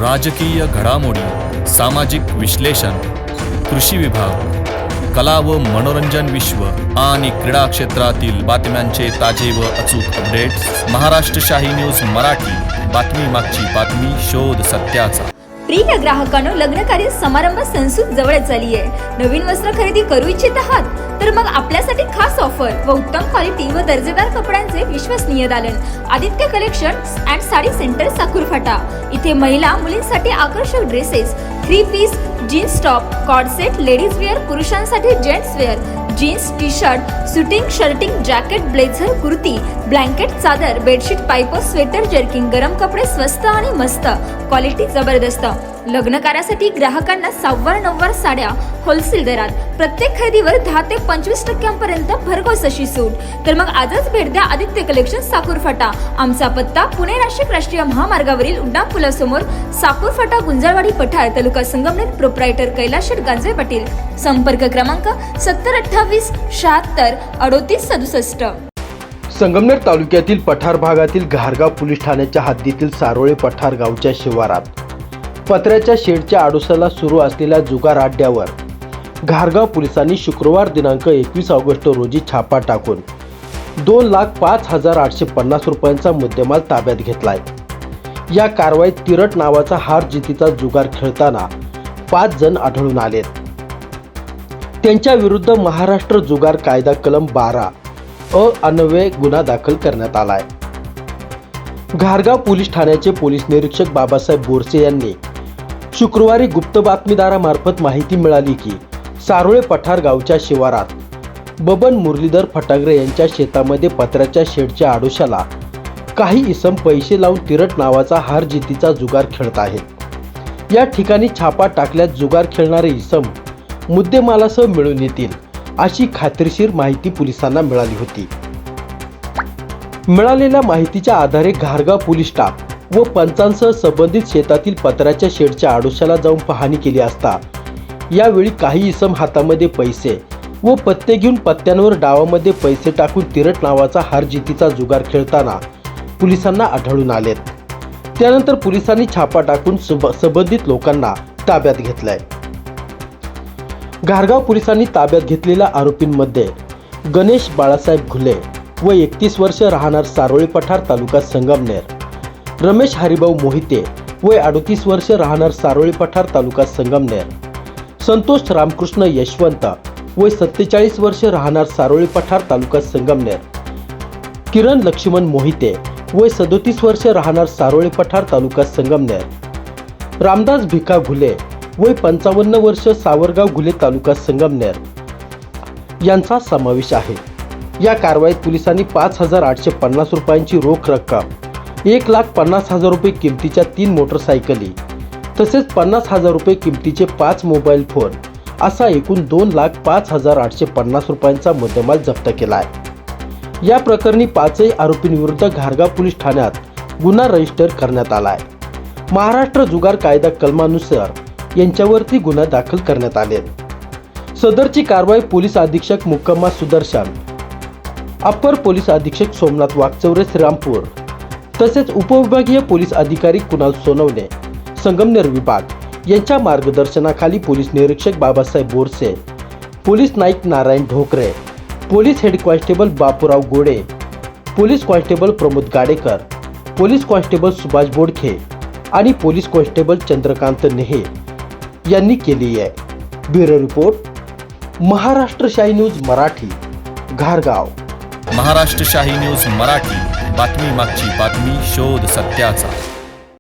राजकीय घडामोडी, सामाजिक विश्लेषण, कृषी विभाग, कला व मनोरंजन विश्व आणि क्रीडा क्षेत्रातील बातम्यांचे ताजे व अचूक अपडेट्स महाराष्ट्र शाही न्यूज मराठी. बातमी मागची बातमी, शोध सत्याचा. प्रिय ग्राहकांनो, लग्नकार्य समारंभ संसूक जवळच आली आहे. नवीन वस्त्र खरेदी करू इच्छित आहात तर मग आपल्यासाठी खास ऑफर व उत्तम क्वालिटी व दर्जेदार कपड्यांचे विश्वसनीय दालन Aditya collections and sari centre Sakur Phata. इथे महिला मुलींसाठी आकर्षक dresses, 3 piece, jeans top, cord set, ladies wear, पुरुषांसाठी gents wear, jeans, T shirt, suiting, shirting, jacket, blazer, kurti, blanket, चादर, बेडशीट, पायपर, स्वेटर, जर्किंग, गरम कपडे स्वस्त आणि मस्त, क्वालिटी जबरदस्त. लग्न कार्यासाठी ग्राहकांना 9,000 साड्या होलसेल दरात. प्रत्येक खरेदीवर 10 ते 25% भरघोस अशी सूट. तर मग आजच भेट द्या आदित्य कलेक्शन साकूर फाटा. आमचा पत्ता पुणे नाशिक राष्ट्रीय महामार्गावरील उड्डाण पुलासमोर, साकूर फाटा, गुंजाळवाडी, पठार, तालुका संगमनेर. प्रोप्रायटर कैलाश गांजे पाटील. संपर्क क्रमांक 7028 76 38 67. संगमनेर तालुक्यातील पठार भागातील घारगाव पोलीस ठाण्याच्या हद्दीतील सारोळे पठार गावच्या शिवारात पत्र्याच्या शेडच्या आडोशाला सुरू असलेल्या जुगार अड्ड्यावर घारगाव पोलिसांनी शुक्रवार दिनांक 21 ऑगस्ट रोजी छापा टाकून 2,05,850 रुपयांचा मुद्देमाल ताब्यात घेतलाय. या कारवाईत तिरट नावाचा हार जितीचा जुगार खेळताना 5 जण आढळून आलेत. त्यांच्या विरुद्ध महाराष्ट्र जुगार कायदा कलम 12 अन्वये गुन्हा दाखल करण्यात आलाय. घारगाव पोलीस ठाण्याचे पोलीस निरीक्षक बाबासाहेब बोरसे यांनी शुक्रवारी गुप्त बातमीदारामार्फत माहिती मिळाली की सारोळे पठार गावच्या शिवारात बबन मुरलीधर फटांगरे यांच्या शेतामध्ये पत्र्याच्या शेडच्या आडोशाला काही इसम पैसे लावून तिरट नावाचा हार जितीचा जुगार खेळत आहेत. या ठिकाणी छापा टाकल्यात जुगार खेळणारे इसम मुद्देमालासह मिळून येतील अशी खात्रीशीर माहिती पोलिसांना मिळाली होती. मिळालेल्या माहितीच्या आधारे घारगाव पोलीस स्टाफ व पंचांसह संबंधित शेतातील पत्र्याच्या शेडच्या आडोशाला जाऊन पाहणी केली असता यावेळी काही इसम हातामध्ये पैसे व पत्ते घेऊन पत्त्यांवर डावामध्ये पैसे टाकून तिरट नावाचा हार जितीचा जुगार खेळताना पोलिसांना आढळून आलेत. त्यानंतर पोलिसांनी छापा टाकून संबंधित लोकांना ताब्यात घेतलाय. घारगाव पोलिसांनी ताब्यात घेतलेल्या आरोपींमध्ये गणेश बाळासाहेब घुले व 31 वर्ष राहणार सारोळे पठार तालुका संगमनेर, रमेश हरिभाऊ मोहिते वय 38 वर्ष राहणार सारोळे पठार तालुका संगमनेर, संतोष रामकृष्ण यशवंत वय 47 वर्ष राहणार सारोळे पठार तालुका संगमनेर, किरण लक्ष्मण मोहिते वय 37 वर्ष राहणार सारोळे पठार तालुका संगमनेर, रामदास भिका घुले वय 55 वर्ष सावरगाव घुले तालुका संगमनेर यांचा समावेश आहे. या कारवाईत पोलिसांनी 5,850 रुपयांची रोख रक्कम, 1,50,000 रुपये किमतीच्या 3 मोटरसायकली तसेच 50,000 रुपये किमतीचे 5 मोबाईल फोन असा एकूण 2,05,850 रुपयांचा मुद्देमाल जप्त केला आहे. या प्रकरणी 5 आरोपींविरुद्ध घारगाव पोलीस ठाण्यात गुन्हा रजिस्टर करण्यात आलाय. महाराष्ट्र जुगार कायदा कलमानुसार यांच्यावरती गुन्हा दाखल करण्यात आले. सदरची कारवाई पोलीस अधीक्षक मुक्कामा सुदर्शन, अप्पर पोलीस अधीक्षक सोमनाथ वागचौरे श्रीरामपूर तसेच उपविभागीय पोलीस अधिकारी कुणाल सोनवणे संगमनेर विभाग यांच्या मार्गदर्शनाखाली पोलीस निरीक्षक Babasaheb Borse, police naik Narayan Dhokre, police head constable Bapurao Gode, police constable Pramod Gadekar, police constable Subhash Bodkhe आणि पोलीस कॉन्स्टेबल चंद्रकांत नेहे यांनी केली आहे. ब्युरो रिपोर्ट, महाराष्ट्र शाही न्यूज मराठी, घारगाव. महाराष्ट्र शाही न्यूज मराठी. बातमी मागची बातमी, शोध सत्याचा.